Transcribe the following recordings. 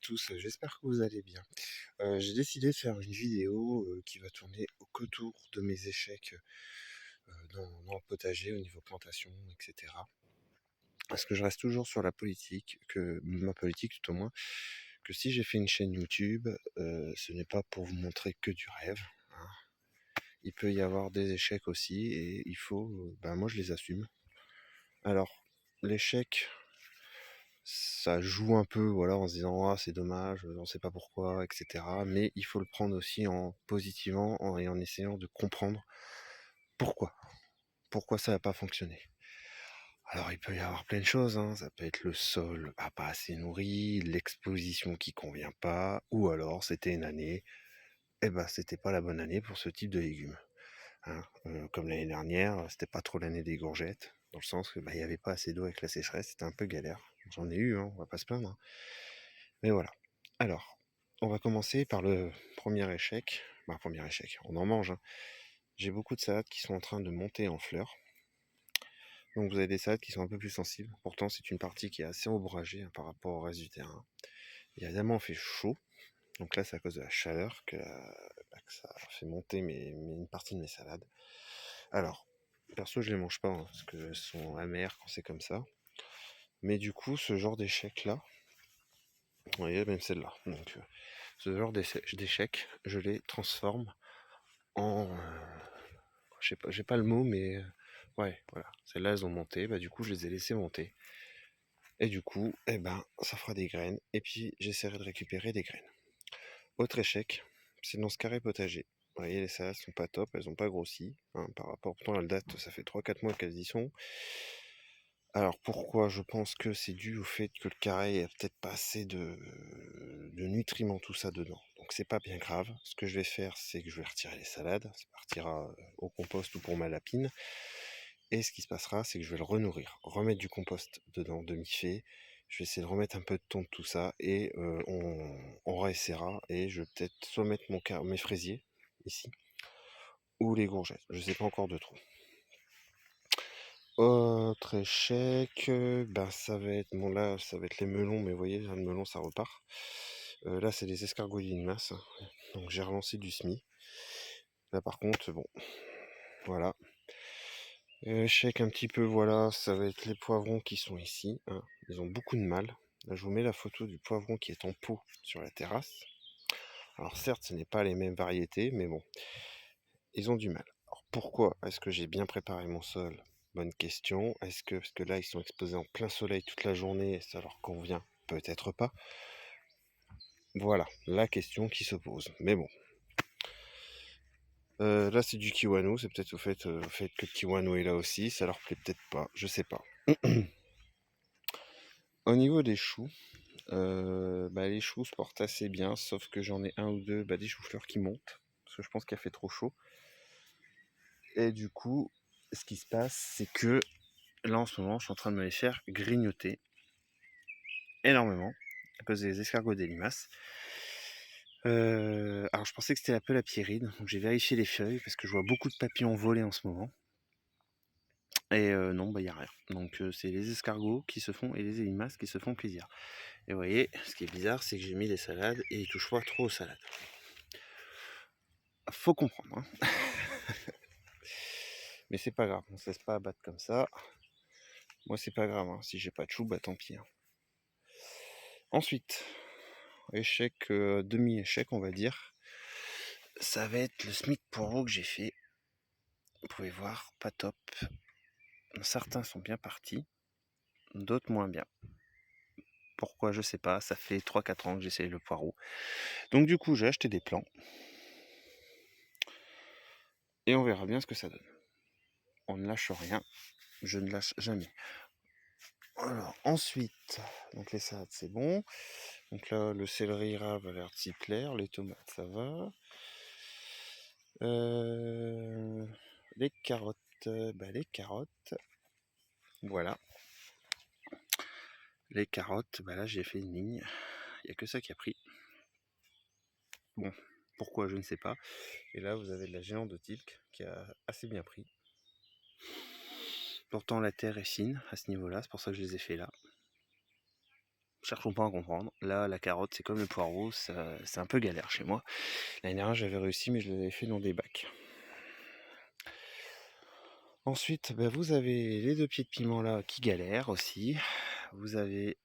tous, j'espère que vous allez bien. J'ai décidé de faire une vidéo, qui va tourner qu'autour de mes échecs, dans le potager au niveau plantation et cetera. Parce que je reste toujours sur la politique, que ma politique tout au moins, que si j'ai fait une chaîne YouTube, ce n'est pas pour vous montrer que du rêve, hein. Il peut y avoir des échecs aussi et il faut, moi je les assume. Alors, l'échec, ça joue un peu, voilà, en se disant: «Ah c'est dommage, on sait pas pourquoi» et cetera. Mais il faut le prendre aussi en positivant et en essayant de comprendre pourquoi. Pourquoi ça n'a pas fonctionné. Alors il peut y avoir plein de choses, hein, ça peut être le sol, pas assez nourri, l'exposition qui convient pas, ou alors c'était une année, c'était pas la bonne année pour ce type de légumes, hein. Comme l'année dernière, c'était pas trop l'année des courgettes, dans le sens que, il y avait pas assez d'eau avec la sécheresse, c'était un peu galère. J'en ai eu, hein, on va pas se plaindre, hein. Mais voilà. Alors, on va commencer par le premier échec. Premier échec, on en mange, hein. J'ai beaucoup de salades qui sont en train de monter en fleurs. Donc vous avez des salades qui sont un peu plus sensibles. Pourtant, c'est une partie qui est assez ombragée, hein, par rapport au reste du terrain. Il y a évidemment fait chaud. Donc là, c'est à cause de la chaleur que ça fait monter une partie de mes salades. Alors, perso, je les mange pas, hein, parce qu'elles sont amères quand c'est comme ça. Mais du coup, ce genre d'échec-là, vous voyez, même celle-là. Donc, ce genre d'échecs, je les transforme en... je sais pas, j'ai pas le mot, mais... ouais, voilà. Celles-là, elles ont monté. Du coup, je les ai laissées monter. Et du coup, ça fera des graines. Et puis, j'essaierai de récupérer des graines. Autre échec, c'est dans ce carré potager. Vous voyez, les salades sont pas top, elles ont pas grossi, hein, par rapport, pourtant elles datent, ça fait 3-4 mois qu'elles y sont. Alors pourquoi? Je pense que c'est dû au fait que le carré a peut-être pas assez de nutriments, tout ça dedans. Donc c'est pas bien grave. Ce que je vais faire, c'est que je vais retirer les salades, ça partira au compost ou pour ma lapine. Et ce qui se passera, c'est que je vais le renourrir, remettre du compost dedans, demi-fait. Je vais essayer de remettre un peu de ton de tout ça et on réessaiera. Et je vais peut-être soit mettre mes fraisiers ici ou les courgettes. Je sais pas encore de trop. Autre échec, ça va être bon là, ça va être les melons, mais vous voyez, là, le melon, ça repart. Là, c'est les escargots limaces, donc j'ai relancé du semis. Là, par contre, bon, voilà. Échec un petit peu, voilà, ça va être les poivrons qui sont ici, hein. Ils ont beaucoup de mal. Là, je vous mets la photo du poivron qui est en pot sur la terrasse. Alors certes, ce n'est pas les mêmes variétés, mais bon, ils ont du mal. Alors pourquoi est-ce que j'ai bien préparé mon sol? Bonne question. Parce que là, ils sont exposés en plein soleil toute la journée et ça leur convient? Peut-être pas. Voilà, la question qui se pose. Mais bon. Là, c'est du kiwano. C'est peut-être au fait que le kiwano est là aussi. Ça leur plaît peut-être pas. Je sais pas. Au niveau des choux, les choux se portent assez bien. Sauf que j'en ai un ou deux, des choux-fleurs qui montent. Parce que je pense qu'il a fait trop chaud. Et du coup, ce qui se passe, c'est que là, en ce moment, je suis en train de me les faire grignoter énormément à cause des escargots des limaces. Alors, je pensais que c'était un peu la pyrrhide, donc j'ai vérifié les feuilles parce que je vois beaucoup de papillons voler en ce moment. Et non, il n'y a rien. Donc, c'est les escargots qui se font et les limaces qui se font plaisir. Et vous voyez, ce qui est bizarre, c'est que j'ai mis des salades et ils touchent pas trop aux salades. Faut comprendre, hein. Mais c'est pas grave, on se laisse pas abattre comme ça. Moi, c'est pas grave, hein. Si j'ai pas de chou, tant pis, hein. Ensuite, échec, demi-échec, on va dire. Ça va être le SMIC poireau que j'ai fait. Vous pouvez voir, pas top. Certains sont bien partis, d'autres moins bien. Pourquoi, je sais pas, ça fait 3-4 ans que j'essaye le poireau. Donc du coup, j'ai acheté des plants. Et on verra bien ce que ça donne. On ne lâche rien, je ne lâche jamais. Alors, ensuite, donc les salades, c'est bon. Donc là, le céleri rave a l'air de s'y plaire, les tomates, ça va. Les carottes, voilà. Les carottes, là j'ai fait une ligne, il n'y a que ça qui a pris. Bon, pourquoi je ne sais pas. Et là vous avez de la géante de Tilk qui a assez bien pris. Pourtant la terre est fine à ce niveau-là, c'est pour ça que je les ai fait là. cherchons pas à comprendre. Là, la carotte, c'est comme le poireau, c'est un peu galère chez moi. L'année dernière, j'avais réussi, mais je l'avais fait dans des bacs. Ensuite, bah, vous avez les 2 pieds de piment là qui galèrent aussi. Vous avez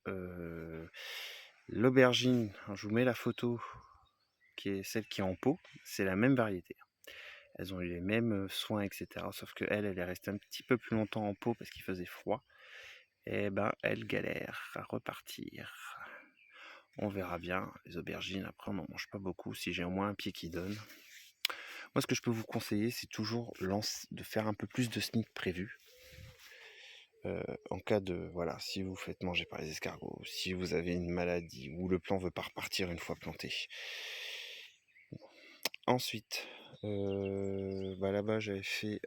l'aubergine, je vous mets la photo qui est celle qui est en pot, c'est la même variété. Elles ont eu les mêmes soins, etc. Sauf que elle est restée un petit peu plus longtemps en pot parce qu'il faisait froid. Et ben, elle galère à repartir. On verra bien. Les aubergines, après, on n'en mange pas beaucoup si j'ai au moins un pied qui donne. Moi, ce que je peux vous conseiller, c'est toujours de faire un peu plus de SNIC prévu. En cas de, voilà, si vous faites manger par les escargots, si vous avez une maladie ou le plant veut pas repartir une fois planté. Ensuite, bah là-bas j'avais fait,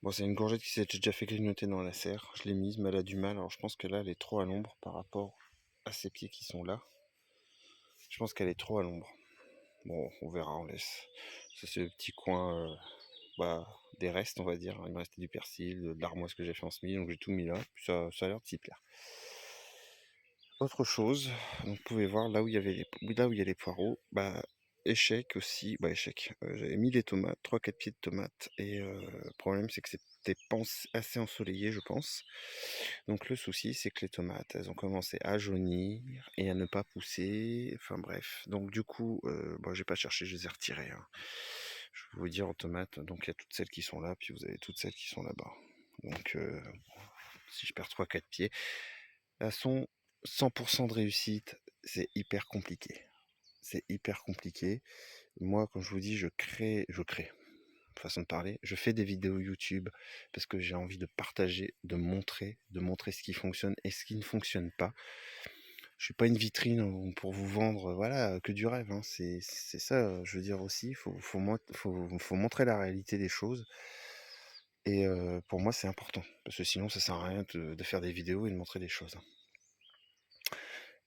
bon c'est une courgette qui s'est déjà fait grignoter dans la serre. Je l'ai mise, mais elle a du mal. Alors je pense que là elle est trop à l'ombre par rapport à ses pieds qui sont là. Je pense qu'elle est trop à l'ombre. Bon, on verra, on laisse. Ça c'est le petit coin, bah, des restes, on va dire. Il me restait du persil, de l'armoise que j'ai fait en semis, donc j'ai tout mis là. Puis ça a l'air de s'y plaire. Autre chose, donc vous pouvez voir là où il y avait là où il y a les poireaux, bah échec aussi, bah échec. J'avais mis des tomates, 3-4 pieds de tomates, et le problème c'est que c'était pas assez ensoleillé, je pense. Donc le souci c'est que les tomates, elles ont commencé à jaunir et à ne pas pousser. Enfin bref. Donc du coup, bon, j'ai pas cherché, je les ai retirées, hein. Je vais vous dire en tomates, donc il y a toutes celles qui sont là, puis vous avez toutes celles qui sont là-bas. Donc si je perds 3-4 pieds, elles sont 100% de réussite, c'est hyper compliqué. C'est hyper compliqué. Moi, quand je vous dis, je crée, façon de parler, je fais des vidéos YouTube parce que j'ai envie de partager, de montrer ce qui fonctionne et ce qui ne fonctionne pas. Je suis pas une vitrine pour vous vendre, voilà, que du rêve, hein. C'est ça, je veux dire aussi, faut montrer la réalité des choses. Et pour moi, c'est important parce que sinon, ça sert à rien de faire des vidéos et de montrer des choses, hein.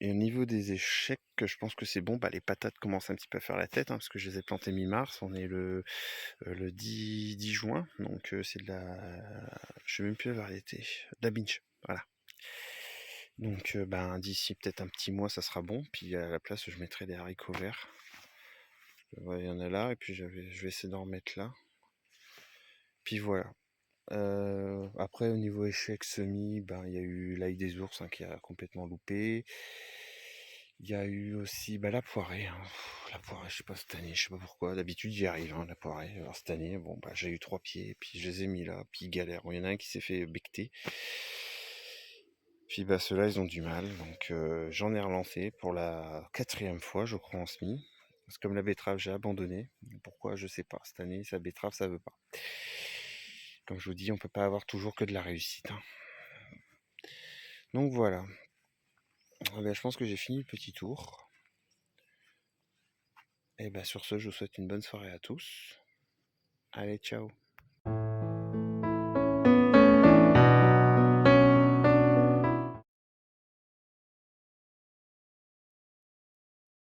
Et au niveau des échecs, je pense que c'est bon. Bah, les patates commencent un petit peu à faire la tête, hein, parce que je les ai plantées mi-mars. On est le 10 juin, donc c'est de la... Je sais même plus la variété. De la binge, voilà. Donc ben, d'ici peut-être un petit mois, ça sera bon. Puis à la place, je mettrai des haricots verts. Ouais, il y en a là, et puis je vais essayer d'en remettre là. Puis voilà. Après, au niveau échec semis, ben, il y a eu l'ail des ours, hein, qui a complètement loupé. Il y a eu aussi bah, la poirée, hein. La poirée, je sais pas cette année, je sais pas pourquoi. D'habitude, j'y arrive, hein, la poirée. Alors cette année, bon, bah, j'ai eu 3 pieds, puis je les ai mis là, puis galère. Bon, il y en a un qui s'est fait becter. Puis bah, ceux-là, ils ont du mal. Donc j'en ai relancé pour la 4e fois, je crois, en semis. Parce que comme la betterave, j'ai abandonné. Pourquoi, je sais pas. Cette année, sa betterave, ça veut pas. Comme je vous dis, on peut pas avoir toujours que de la réussite, hein. Donc voilà. Eh ben, je pense que j'ai fini le petit tour. Et bah sur ce, je vous souhaite une bonne soirée à tous. Allez, ciao.